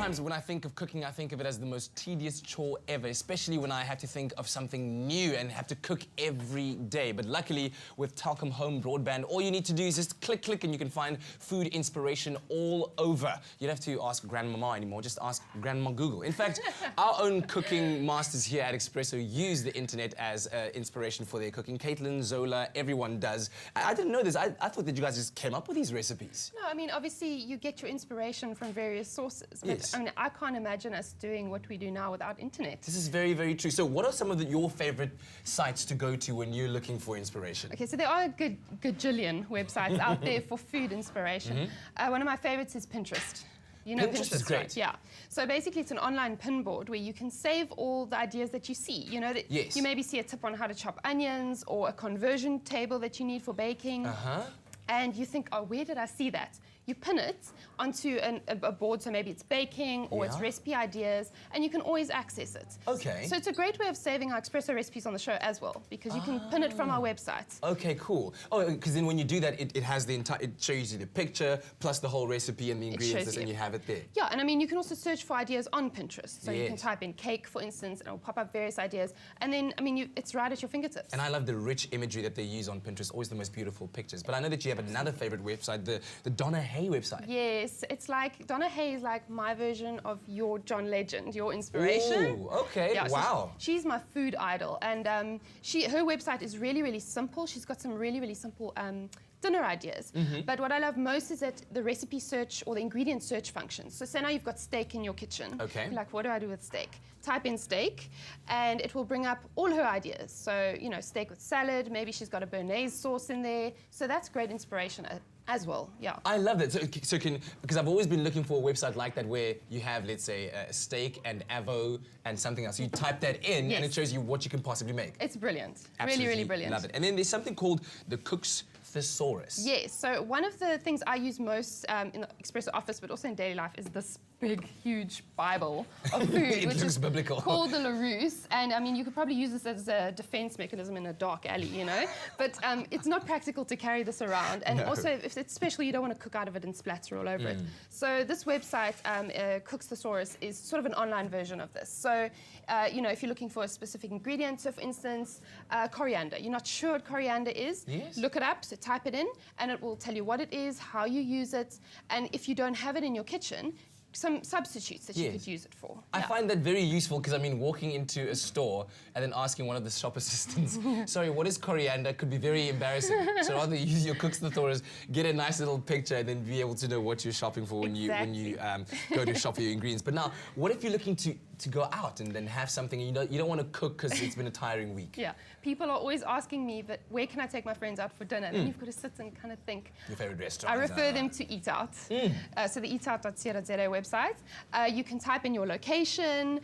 Sometimes when I think of cooking, I think of it as the most tedious chore ever, especially when I have to think of something new and have to cook every day. But luckily, with TELKOM Home Broadband, all you need to do is just click, and you can find food inspiration all over. You don't have to ask Grandmama anymore, just ask Grandma Google. In fact, our own cooking masters here at Expresso use the internet as inspiration for their cooking. Katelyn, Zola, everyone does. I didn't know this. I thought that you guys just came up with these recipes. No, I mean, obviously, you get your inspiration from various sources. But, Yes. I mean, I can't imagine us doing what we do now without internet. This is very, very true. So what are some of your favorite sites to go to when you're looking for inspiration? Okay, so there are a good gajillion websites out there for food inspiration. One of my favorites is Pinterest. You know Pinterest is right? great. Yeah. So basically, it's an online pin board where you can save all the ideas that you see. You know that Yes. you maybe see a tip on how to chop onions or a conversion table that you need for baking. And you think, oh, where did I see that? You pin it onto a board, so maybe it's baking or it's recipe ideas, and you can always access it. Okay. So it's a great way of saving our Expresso recipes on the show as well, because you can pin it from our website. Okay, cool. Oh, because then when you do that, it has the entire, it shows you the picture plus the whole recipe and the ingredients, and you have it there. Yeah, and I mean, you can also search for ideas on Pinterest. So you can Yes. type in cake, for instance, and it'll pop up various ideas. And then, I mean, it's right at your fingertips. And I love the rich imagery that they use on Pinterest, always the most beautiful pictures. But I know that you have another favorite website, the Donahey website. Yes, it's like, Donahey is like my version of your John Legend, your inspiration. Ooh, okay, Yeah, so wow. she's my food idol, and her website is really, really simple. She's got some really, really simple dinner ideas. But what I love most is that the recipe search or the ingredient search functions. So say now you've got steak in your kitchen. Okay. You're like, what do I do with steak? Type in steak, and it will bring up all her ideas. So, you know, steak with salad, maybe she's got a béarnaise sauce in there. So that's great inspiration as well, yeah. I love that. Because I've always been looking for a website like that where you have, let's say, a steak and avo and something else. You type that in and it shows you what you can possibly make. It's brilliant. Absolutely Really, really brilliant. love it. And then there's something called the Cook's Thesaurus. Yes, so one of the things I use most in the Expresso office, but also in daily life, is this big, huge Bible of food, It which looks is biblical. called the Larousse. And I mean, you could probably use this as a defense mechanism in a dark alley, you know? But it's not practical to carry this around. And also, if it's special, you don't want to cook out of it and splatter all over it. So this website, Cook's Thesaurus, is sort of an online version of this. So, you know, if you're looking for a specific ingredient, so for instance, coriander. You're not sure what coriander is, look it up, so type it in, and it will tell you what it is, how you use it, and if you don't have it in your kitchen, some substitutes that you could use it for. I find that very useful because, I mean, walking into a store and then asking one of the shop assistants, sorry, what is coriander, could be very embarrassing. So rather use your Cook's Thesaurus, get a nice little picture, and then be able to know what you're shopping for when you go to shop for your ingredients. But now, what if you're looking to go out and then have something and you don't want to cook because it's been a tiring week? Yeah, people are always asking me, but where can I take my friends out for dinner? And you've got to sit and kind of think. Your favorite restaurant? I refer them to Eat Out. So the eatout.co.za website. You can type in your location,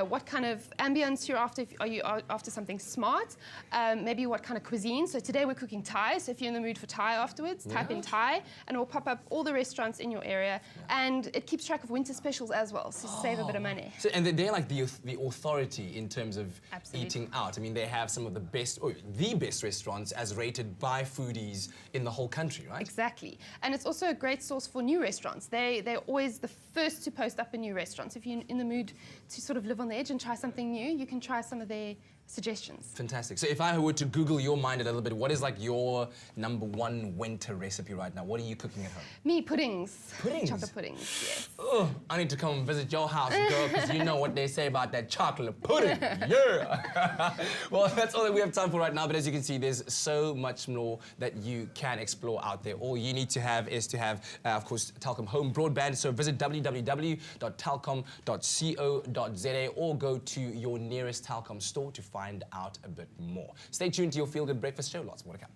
what kind of ambience you're after. Are you after something smart? Maybe what kind of cuisine. So today we're cooking Thai, so if you're in the mood for Thai afterwards, type in Thai, and it will pop up all the restaurants in your area. And it keeps track of winter specials as well, so save a bit of money. So, and they're like the authority in terms of eating out. I mean, they have some of the best, or the best restaurants as rated by foodies in the whole country, right? Exactly. And it's also a great source for new restaurants. They're always the first to post up a new restaurant. So if you're in the mood to sort of live on the edge and try something new, you can try some of their suggestions. Fantastic. So if I were to Google your mind a little bit, what is like your #1 winter recipe right now? What are you cooking at home? Me, puddings. Puddings? Chocolate puddings, yes. Oh, I need to come and visit your house, girl, because you know what they say about that chocolate pudding. Yeah! Well, that's all that we have time for right now, but as you can see, there's so much more that you can explore out there. All you need to have is to have, of course, TELKOM Home Broadband. So visit www.telkom.co.za or go to your nearest TELKOM store to find out a bit more. Stay tuned to your Feel Good Breakfast show. Lots more to come.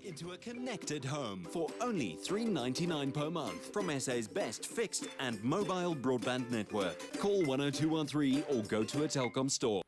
Into a connected home for only $3.99 per month from SA's best fixed and mobile broadband network. Call 10213 or go to a TELKOM store.